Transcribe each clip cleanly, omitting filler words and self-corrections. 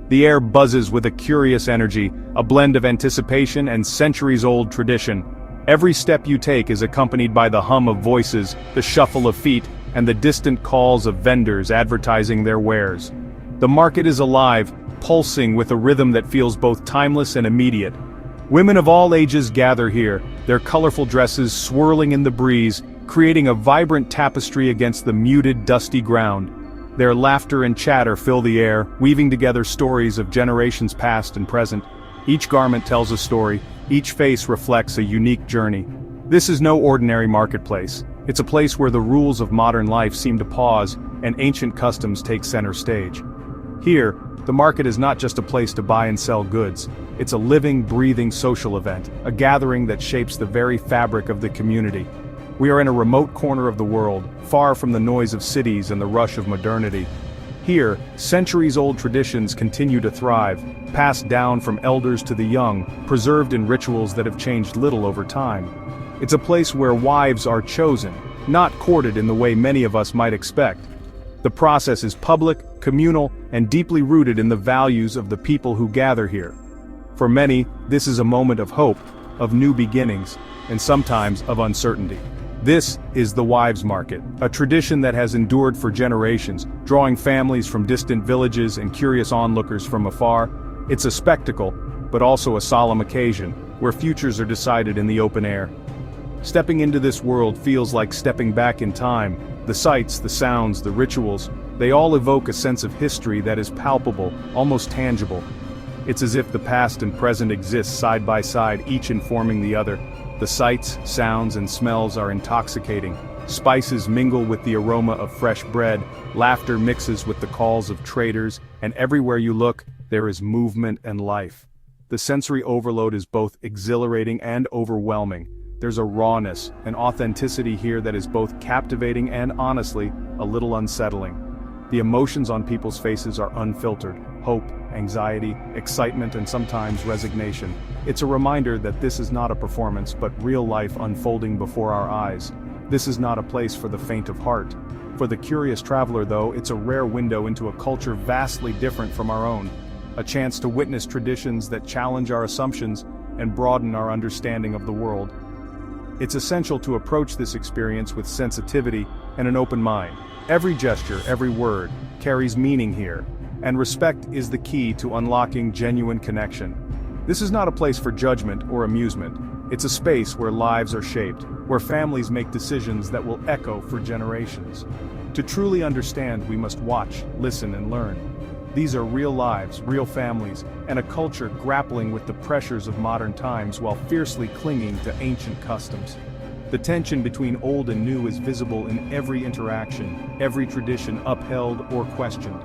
The air buzzes with a curious energy, a blend of anticipation and centuries-old tradition. Every step you take is accompanied by the hum of voices, the shuffle of feet, and the distant calls of vendors advertising their wares. The market is alive, pulsing with a rhythm that feels both timeless and immediate. Women of all ages gather here, their colorful dresses swirling in the breeze, creating a vibrant tapestry against the muted, dusty ground. Their laughter and chatter fill the air, weaving together stories of generations past and present. Each garment tells a story, each face reflects a unique journey. This is no ordinary marketplace. It's a place where the rules of modern life seem to pause, and ancient customs take center stage. Here, the market is not just a place to buy and sell goods. It's a living, breathing social event, a gathering that shapes the very fabric of the community. We are in a remote corner of the world, far from the noise of cities and the rush of modernity. Here, centuries-old traditions continue to thrive, passed down from elders to the young, preserved in rituals that have changed little over time. It's a place where wives are chosen, not courted in the way many of us might expect. The process is public, communal, and deeply rooted in the values of the people who gather here. For many, this is a moment of hope, of new beginnings, and sometimes of uncertainty. This is the wives' market, a tradition that has endured for generations, drawing families from distant villages and curious onlookers from afar. It's a spectacle, but also a solemn occasion, where futures are decided in the open air. Stepping into this world feels like stepping back in time. The sights, the sounds, the rituals, they all evoke a sense of history that is palpable, almost tangible. It's as if the past and present exist side by side, each informing the other. The sights, sounds, and smells are intoxicating. Spices mingle with the aroma of fresh bread, laughter mixes with the calls of traders, and everywhere you look, there is movement and life. The sensory overload is both exhilarating and overwhelming. There's a rawness, an authenticity here that is both captivating and, honestly, a little unsettling. The emotions on people's faces are unfiltered: hope, anxiety, excitement, and sometimes resignation. It's a reminder that this is not a performance, but real life unfolding before our eyes. This is not a place for the faint of heart. For the curious traveler, though, it's a rare window into a culture vastly different from our own. A chance to witness traditions that challenge our assumptions and broaden our understanding of the world. It's essential to approach this experience with sensitivity and an open mind. Every gesture, every word, carries meaning here, and respect is the key to unlocking genuine connection. This is not a place for judgment or amusement. It's a space where lives are shaped, where families make decisions that will echo for generations. To truly understand, we must watch, listen, and learn. These are real lives, real families, and a culture grappling with the pressures of modern times while fiercely clinging to ancient customs. The tension between old and new is visible in every interaction, every tradition upheld or questioned.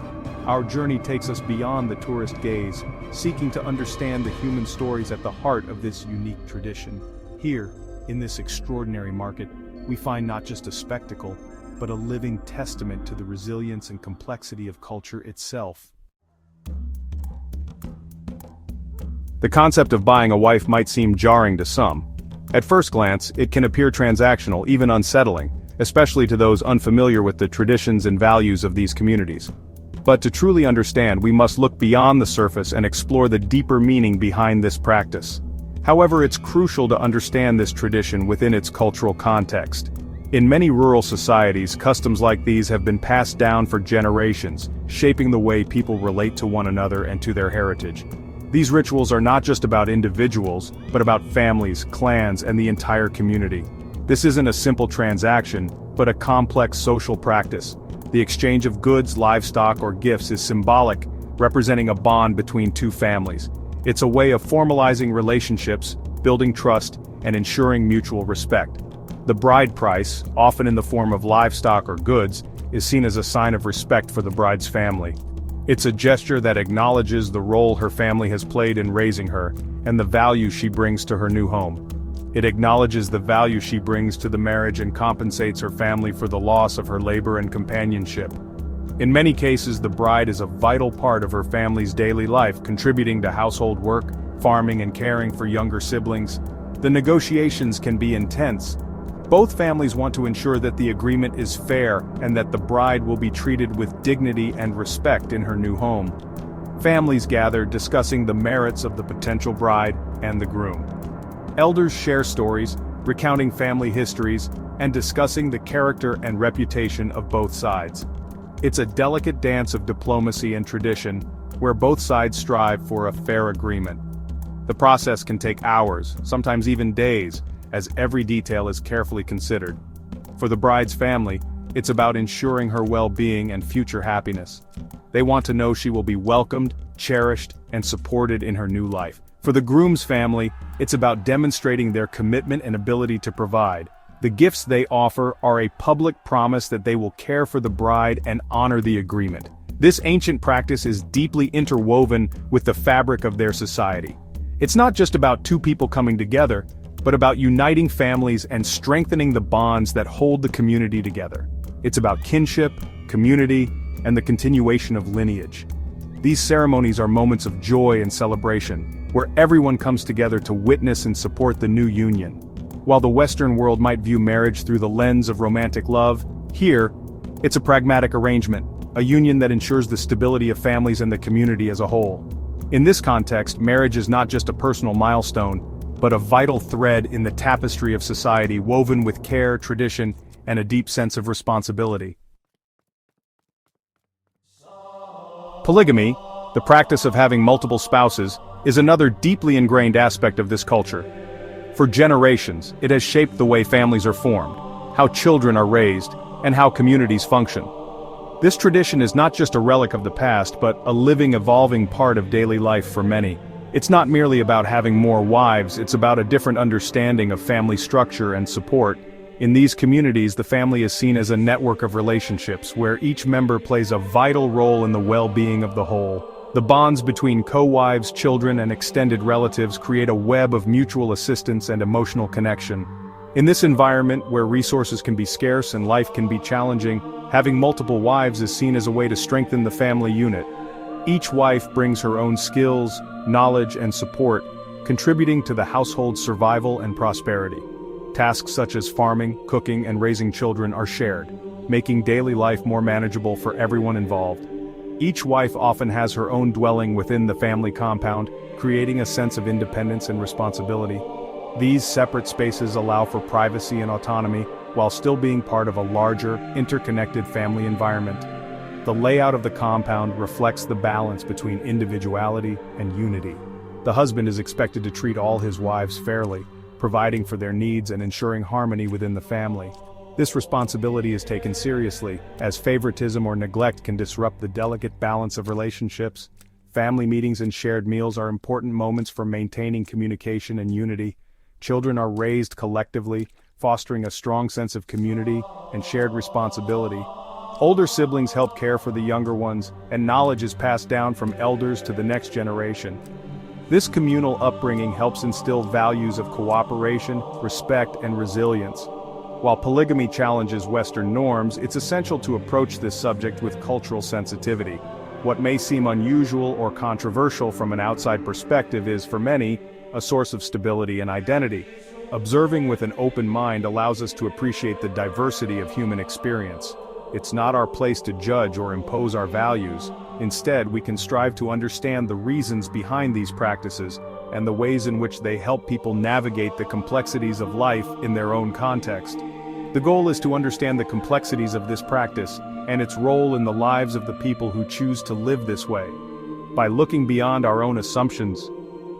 Our journey takes us beyond the tourist gaze, seeking to understand the human stories at the heart of this unique tradition. Here, in this extraordinary market, we find not just a spectacle, but a living testament to the resilience and complexity of culture itself. The concept of buying a wife might seem jarring to some. At first glance, it can appear transactional, even unsettling, especially to those unfamiliar with the traditions and values of these communities. But to truly understand, we must look beyond the surface and explore the deeper meaning behind this practice. However, it's crucial to understand this tradition within its cultural context. In many rural societies, customs like these have been passed down for generations, shaping the way people relate to one another and to their heritage. These rituals are not just about individuals, but about families, clans, and the entire community. This isn't a simple transaction, but a complex social practice. The exchange of goods, livestock, or gifts is symbolic, representing a bond between two families. It's a way of formalizing relationships, building trust, and ensuring mutual respect. The bride price, often in the form of livestock or goods, is seen as a sign of respect for the bride's family. It's a gesture that acknowledges the role her family has played in raising her, and the value she brings to her new home. It acknowledges the value she brings to the marriage and compensates her family for the loss of her labor and companionship. In many cases, the bride is a vital part of her family's daily life, contributing to household work, farming, and caring for younger siblings. The negotiations can be intense. Both families want to ensure that the agreement is fair and that the bride will be treated with dignity and respect in her new home. Families gather discussing the merits of the potential bride and the groom. Elders share stories, recounting family histories, and discussing the character and reputation of both sides. It's a delicate dance of diplomacy and tradition, where both sides strive for a fair agreement. The process can take hours, sometimes even days, as every detail is carefully considered. For the bride's family, it's about ensuring her well-being and future happiness. They want to know she will be welcomed, cherished, and supported in her new life. For the groom's family, it's about demonstrating their commitment and ability to provide. The gifts they offer are a public promise that they will care for the bride and honor the agreement. This ancient practice is deeply interwoven with the fabric of their society. It's not just about two people coming together, but about uniting families and strengthening the bonds that hold the community together. It's about kinship, community, and the continuation of lineage. These ceremonies are moments of joy and celebration, where everyone comes together to witness and support the new union. While the Western world might view marriage through the lens of romantic love, here, it's a pragmatic arrangement, a union that ensures the stability of families and the community as a whole. In this context, marriage is not just a personal milestone, but a vital thread in the tapestry of society woven with care, tradition, and a deep sense of responsibility. Polygamy, the practice of having multiple spouses, is another deeply ingrained aspect of this culture. For generations, it has shaped the way families are formed, how children are raised, and how communities function. This tradition is not just a relic of the past, but a living, evolving part of daily life for many. It's not merely about having more wives, it's about a different understanding of family structure and support. In these communities, the family is seen as a network of relationships where each member plays a vital role in the well-being of the whole. The bonds between co-wives, children, and extended relatives create a web of mutual assistance and emotional connection. In this environment, where resources can be scarce and life can be challenging, having multiple wives is seen as a way to strengthen the family unit. Each wife brings her own skills, knowledge, and support, contributing to the household's survival and prosperity. Tasks such as farming, cooking, and raising children are shared, making daily life more manageable for everyone involved. Each wife often has her own dwelling within the family compound, creating a sense of independence and responsibility. These separate spaces allow for privacy and autonomy, while still being part of a larger, interconnected family environment. The layout of the compound reflects the balance between individuality and unity. The husband is expected to treat all his wives fairly, providing for their needs and ensuring harmony within the family. This responsibility is taken seriously, as favoritism or neglect can disrupt the delicate balance of relationships. Family meetings and shared meals are important moments for maintaining communication and unity. Children are raised collectively, fostering a strong sense of community and shared responsibility. Older siblings help care for the younger ones, and knowledge is passed down from elders to the next generation. This communal upbringing helps instill values of cooperation, respect, and resilience. While polygamy challenges Western norms, it's essential to approach this subject with cultural sensitivity. What may seem unusual or controversial from an outside perspective is, for many, a source of stability and identity. Observing with an open mind allows us to appreciate the diversity of human experience. It's not our place to judge or impose our values. Instead, we can strive to understand the reasons behind these practices and the ways in which they help people navigate the complexities of life in their own context. The goal is to understand the complexities of this practice and its role in the lives of the people who choose to live this way. By looking beyond our own assumptions,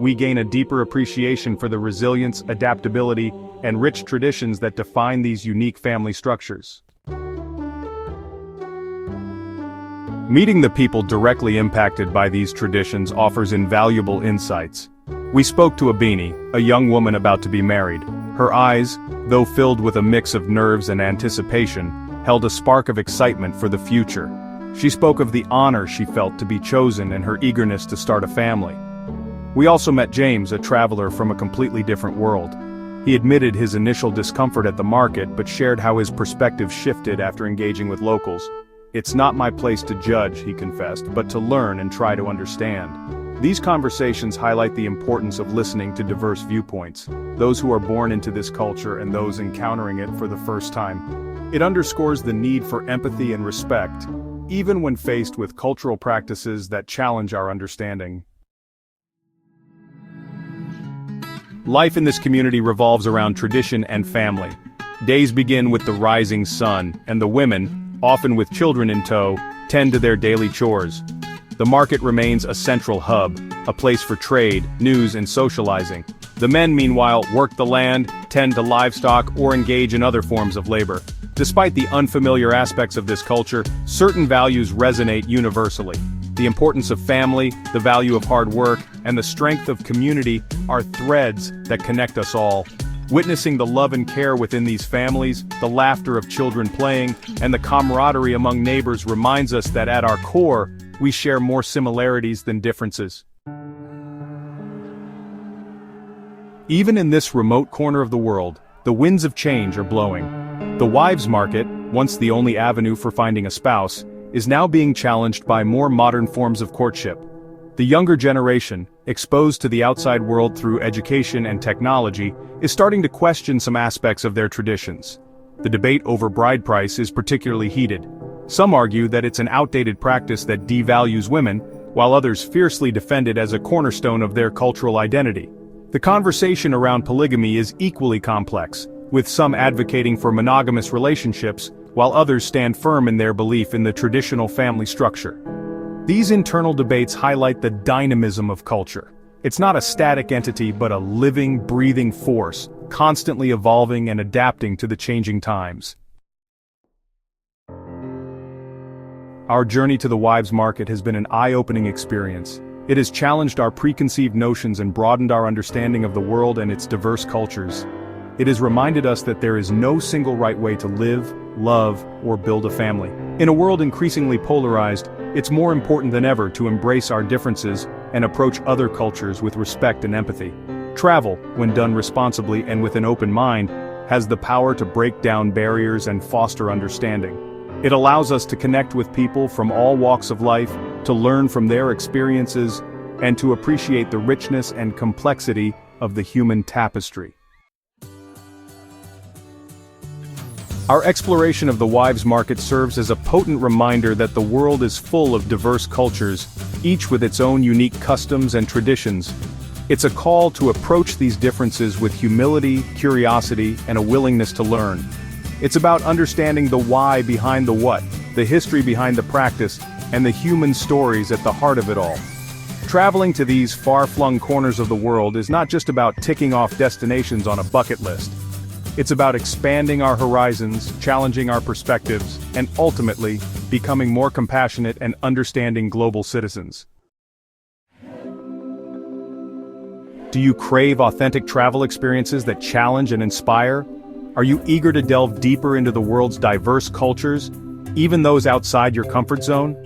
we gain a deeper appreciation for the resilience, adaptability, and rich traditions that define these unique family structures. Meeting the people directly impacted by these traditions offers invaluable insights. We spoke to Abini, a young woman about to be married. Her eyes, though filled with a mix of nerves and anticipation, held a spark of excitement for the future. She spoke of the honor she felt to be chosen and her eagerness to start a family. We also met James, a traveler from a completely different world. He admitted his initial discomfort at the market but shared how his perspective shifted after engaging with locals. "It's not my place to judge," he confessed, "but to learn and try to understand." These conversations highlight the importance of listening to diverse viewpoints, those who are born into this culture and those encountering it for the first time. It underscores the need for empathy and respect. even when faced with cultural practices that challenge our understanding. Life in this community revolves around tradition and family. Days begin with the rising sun, and the women, often with children in tow, tend to their daily chores. The market remains a central hub, a place for trade, news, and socializing. The men, meanwhile, work the land, tend to livestock, or engage in other forms of labor. Despite the unfamiliar aspects of this culture, certain values resonate universally. The importance of family, the value of hard work, and the strength of community are threads that connect us all. Witnessing the love and care within these families, the laughter of children playing, and the camaraderie among neighbors reminds us that at our core, we share more similarities than differences. Even in this remote corner of the world, the winds of change are blowing. The wives' market, once the only avenue for finding a spouse, is now being challenged by more modern forms of courtship. The younger generation, exposed to the outside world through education and technology, is starting to question some aspects of their traditions. The debate over bride price is particularly heated. Some argue that it's an outdated practice that devalues women, while others fiercely defend it as a cornerstone of their cultural identity. The conversation around polygamy is equally complex, with some advocating for monogamous relationships, while others stand firm in their belief in the traditional family structure. These internal debates highlight the dynamism of culture. It's not a static entity but a living, breathing force, constantly evolving and adapting to the changing times. Our journey to the wives' market has been an eye-opening experience. It has challenged our preconceived notions and broadened our understanding of the world and its diverse cultures. It has reminded us that there is no single right way to live, love, or build a family. In a world increasingly polarized, it's more important than ever to embrace our differences and approach other cultures with respect and empathy. Travel, when done responsibly and with an open mind, has the power to break down barriers and foster understanding. It allows us to connect with people from all walks of life, to learn from their experiences, and to appreciate the richness and complexity of the human tapestry. Our exploration of the wives' market serves as a potent reminder that the world is full of diverse cultures, each with its own unique customs and traditions. It's a call to approach these differences with humility, curiosity, and a willingness to learn. It's about understanding the why behind the what, the history behind the practice, and the human stories at the heart of it all. Traveling to these far-flung corners of the world is not just about ticking off destinations on a bucket list. It's about expanding our horizons, challenging our perspectives, and ultimately, becoming more compassionate and understanding global citizens. Do you crave authentic travel experiences that challenge and inspire? Are you eager to delve deeper into the world's diverse cultures, even those outside your comfort zone?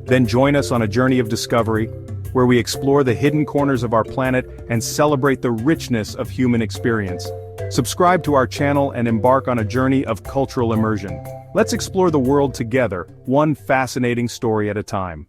Then join us on a journey of discovery, where we explore the hidden corners of our planet and celebrate the richness of human experience. Subscribe to our channel and embark on a journey of cultural immersion. Let's explore the world together, one fascinating story at a time.